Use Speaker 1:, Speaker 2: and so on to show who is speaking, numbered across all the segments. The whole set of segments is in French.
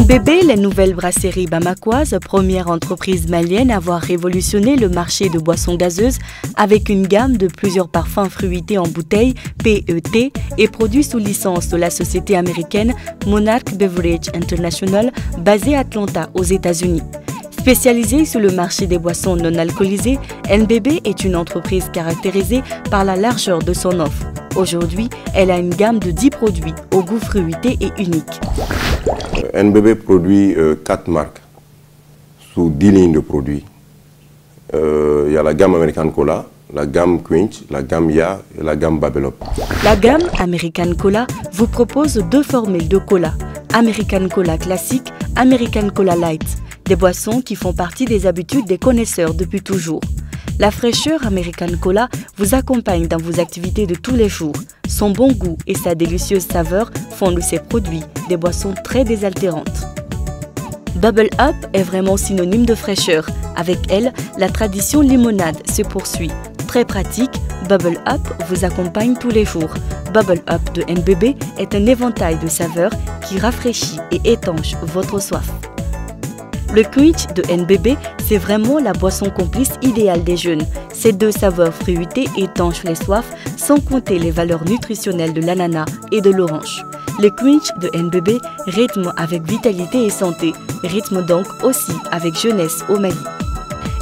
Speaker 1: NBB, la nouvelle brasserie bamakoise, première entreprise malienne à avoir révolutionné le marché de boissons gazeuses avec une gamme de plusieurs parfums fruités en bouteille, PET, et produits sous licence de la société américaine Monarch Beverage International, basée à Atlanta, aux États-Unis. Spécialisée sur le marché des boissons non alcoolisées, NBB est une entreprise caractérisée par la largeur de son offre. Aujourd'hui, elle a une gamme de 10 produits au goût fruité et unique.
Speaker 2: NBB produit 4 marques sous 10 lignes de produits. Il y a la gamme American Cola, la gamme Quench, la gamme Ya et la gamme Babelop.
Speaker 1: La gamme American Cola vous propose 2 formules de cola, American Cola classique, American Cola Light, des boissons qui font partie des habitudes des connaisseurs depuis toujours. La fraîcheur American Cola vous accompagne dans vos activités de tous les jours. Son bon goût et sa délicieuse saveur font de ces produits des boissons très désaltérantes. Bubble Up est vraiment synonyme de fraîcheur. Avec elle, la tradition limonade se poursuit. Très pratique, Bubble Up vous accompagne tous les jours. Bubble Up de NBB est un éventail de saveurs qui rafraîchit et étanche votre soif. Le Quench de NBB, c'est vraiment la boisson complice idéale des jeunes. Ces 2 saveurs fruitées étanchent les soifs, sans compter les valeurs nutritionnelles de l'ananas et de l'orange. Le Quench de NBB rythme avec vitalité et santé, rythme donc aussi avec jeunesse au Mali.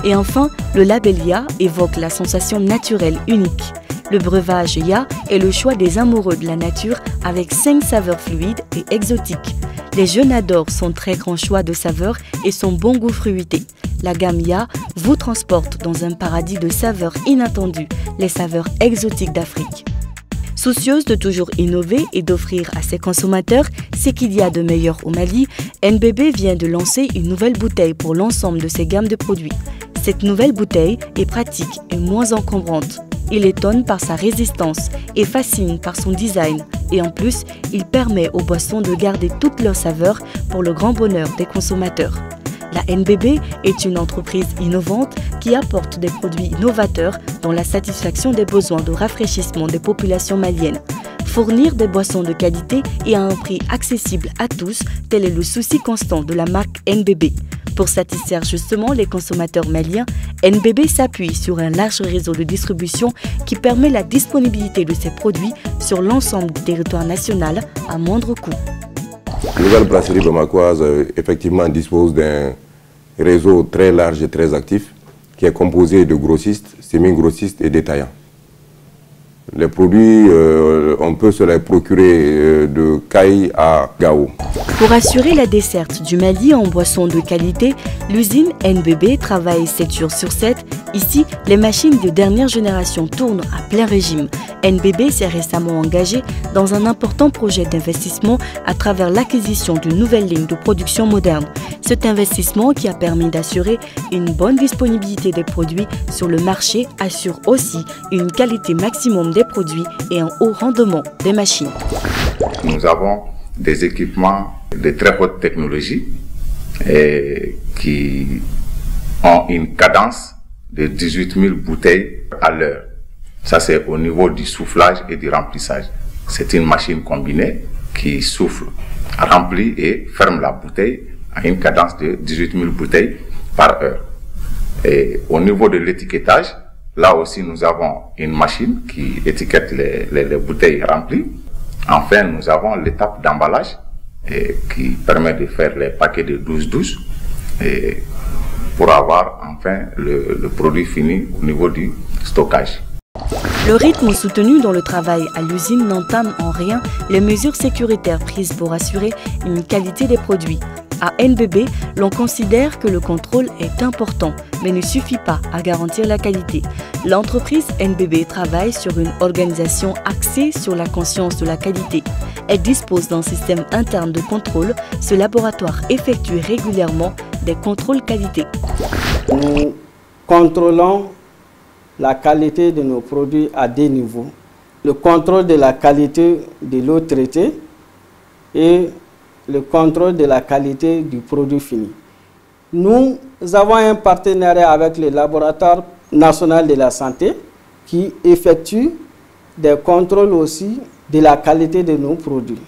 Speaker 1: Et enfin, le label Ya évoque la sensation naturelle unique. Le breuvage Ya est le choix des amoureux de la nature avec 5 saveurs fluides et exotiques. Les jeunes adorent son très grand choix de saveurs et son bon goût fruité. La gamme Ya vous transporte dans un paradis de saveurs inattendues, les saveurs exotiques d'Afrique. Soucieuse de toujours innover et d'offrir à ses consommateurs ce qu'il y a de meilleur au Mali, NBB vient de lancer une nouvelle bouteille pour l'ensemble de ses gammes de produits. Cette nouvelle bouteille est pratique et moins encombrante. Il étonne par sa résistance et fascine par son design. Et en plus, il permet aux boissons de garder toutes leurs saveurs pour le grand bonheur des consommateurs. La NBB est une entreprise innovante qui apporte des produits novateurs dans la satisfaction des besoins de rafraîchissement des populations maliennes. Fournir des boissons de qualité et à un prix accessible à tous, tel est le souci constant de la marque NBB. Pour satisfaire justement les consommateurs maliens, NBB s'appuie sur un large réseau de distribution qui permet la disponibilité de ses produits sur l'ensemble du territoire national à moindre coût.
Speaker 2: La nouvelle brasserie bamakoise effectivement dispose d'un réseau très large et très actif qui est composé de grossistes, semi-grossistes et détaillants. Les produits, on peut se les procurer de Caille à Gao.
Speaker 1: Pour assurer la desserte du Mali en boissons de qualité, l'usine NBB travaille 7 jours sur 7. Ici, les machines de dernière génération tournent à plein régime. NBB s'est récemment engagé dans un important projet d'investissement à travers l'acquisition d'une nouvelle ligne de production moderne. Cet investissement qui a permis d'assurer une bonne disponibilité des produits sur le marché assure aussi une qualité maximum des produits et un haut rendement des machines.
Speaker 3: Nous avons des équipements de très haute technologie qui ont une cadence de 18 000 bouteilles à l'heure. Ça, c'est au niveau du soufflage et du remplissage. C'est une machine combinée qui souffle, remplit et ferme la bouteille à une cadence de 18 000 bouteilles par heure. Et au niveau de l'étiquetage, là aussi, nous avons une machine qui étiquette les bouteilles remplies. Enfin, nous avons l'étape d'emballage qui permet de faire les paquets de 12-12 pour avoir enfin le produit fini au niveau du stockage.
Speaker 1: Le rythme soutenu dans le travail à l'usine n'entame en rien les mesures sécuritaires prises pour assurer une qualité des produits. À NBB, l'on considère que le contrôle est important, mais ne suffit pas à garantir la qualité. L'entreprise NBB travaille sur une organisation axée sur la conscience de la qualité. Elle dispose d'un système interne de contrôle. Ce laboratoire effectue régulièrement des contrôles qualité.
Speaker 4: Nous contrôlons la qualité de nos produits à 2 niveaux. Le contrôle de la qualité de l'eau traitée et le contrôle de la qualité du produit fini. Nous avons un partenariat avec le laboratoire national de la santé qui effectue des contrôles aussi de la qualité de nos produits.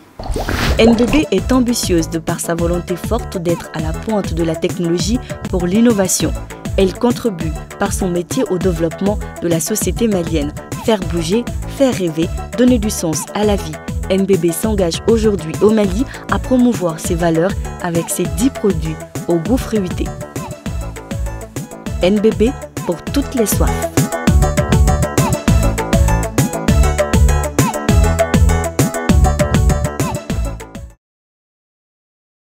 Speaker 1: NBB est ambitieuse de par sa volonté forte d'être à la pointe de la technologie pour l'innovation. Elle contribue par son métier au développement de la société malienne. Faire bouger, faire rêver, donner du sens à la vie. NBB s'engage aujourd'hui au Mali à promouvoir ses valeurs avec ses 10 produits au goût fruité. NBB pour toutes les soifs.